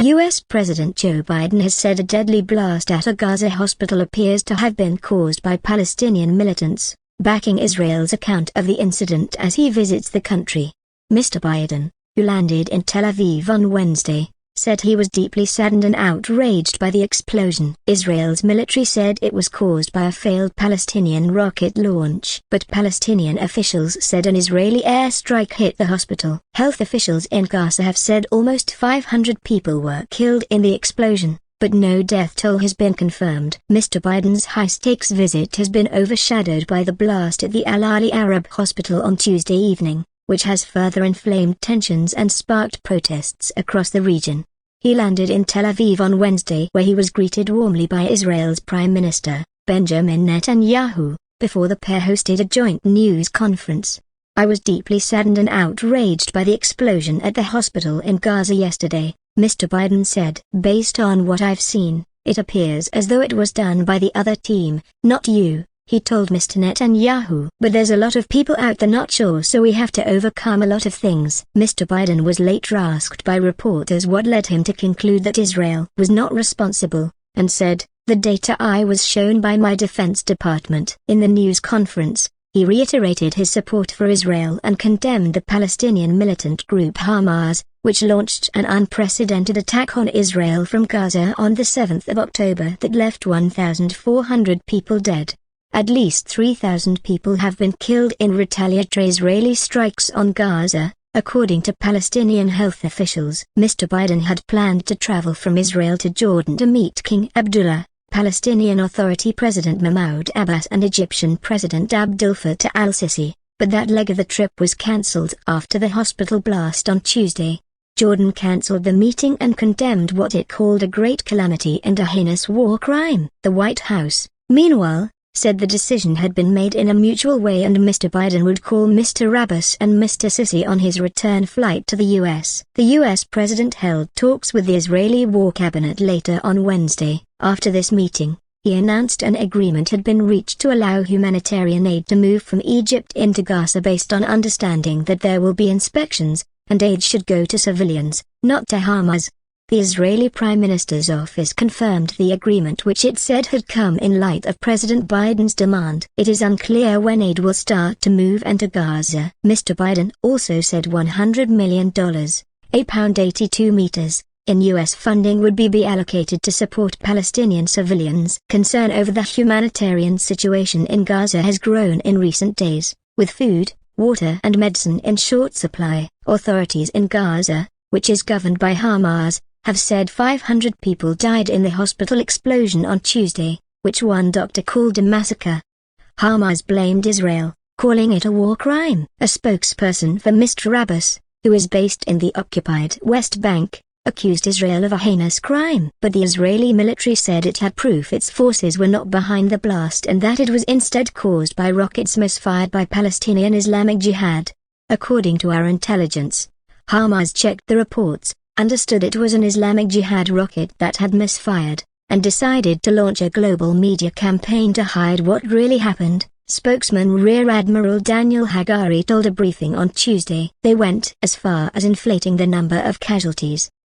U.S. President Joe Biden has said a deadly blast at a Gaza hospital appears to have been caused by Palestinian militants, backing Israel's account of the incident as he visits the country. Mr. Biden, who landed in Tel Aviv on Wednesday, said he was deeply saddened and outraged by the explosion. Israel's military said it was caused by a failed Palestinian rocket launch. But Palestinian officials said an Israeli airstrike hit the hospital. Health officials in Gaza have said almost 500 people were killed in the explosion, but no death toll has been confirmed. Mr. Biden's high-stakes visit has been overshadowed by the blast at the Al-Ahli Arab Hospital on Tuesday evening, which has further inflamed tensions and sparked protests across the region. He landed in Tel Aviv on Wednesday, where he was greeted warmly by Israel's Prime Minister, Benjamin Netanyahu, before the pair hosted a joint news conference. "I was deeply saddened and outraged by the explosion at the hospital in Gaza yesterday," Mr. Biden said. "Based on what I've seen, it appears as though it was done by the other team, not you," he told Mr. Netanyahu. "But there's a lot of people out there not sure, so we have to overcome a lot of things." Mr. Biden was later asked by reporters what led him to conclude that Israel was not responsible, and said, "The data I was shown by my Defense Department." In the news conference, he reiterated his support for Israel and condemned the Palestinian militant group Hamas, which launched an unprecedented attack on Israel from Gaza on the 7th of October that left 1,400 people dead. At least 3,000 people have been killed in retaliatory Israeli strikes on Gaza, according to Palestinian health officials. Mr. Biden had planned to travel from Israel to Jordan to meet King Abdullah, Palestinian Authority President Mahmoud Abbas and Egyptian President Abdel Fattah al-Sisi, but that leg of the trip was cancelled after the hospital blast on Tuesday. Jordan cancelled the meeting and condemned what it called a great calamity and a heinous war crime. The White House, meanwhile, said the decision had been made in a mutual way and Mr. Biden would call Mr. Abbas and Mr. Sisi on his return flight to the U.S. The U.S. president held talks with the Israeli War Cabinet later on Wednesday. After this meeting, he announced an agreement had been reached to allow humanitarian aid to move from Egypt into Gaza based on understanding that there will be inspections, and aid should go to civilians, not to Hamas. The Israeli Prime Minister's office confirmed the agreement, which it said had come in light of President Biden's demand. It is unclear when aid will start to move into Gaza. Mr. Biden also said $100 million, £82 meters, in U.S. funding would be allocated to support Palestinian civilians. Concern over the humanitarian situation in Gaza has grown in recent days, with food, water and medicine in short supply. Authorities in Gaza, which is governed by Hamas, have said 500 people died in the hospital explosion on Tuesday, which one doctor called a massacre. Hamas blamed Israel, calling it a war crime. A spokesperson for Mr. Abbas, who is based in the occupied West Bank, accused Israel of a heinous crime. But the Israeli military said it had proof its forces were not behind the blast and that it was instead caused by rockets misfired by Palestinian Islamic Jihad. According to our intelligence, Hamas checked the reports, understood it was an Islamic Jihad rocket that had misfired, and decided to launch a global media campaign to hide what really happened. Spokesman Rear Admiral Daniel Hagari told a briefing on Tuesday. They went as far as inflating the number of casualties,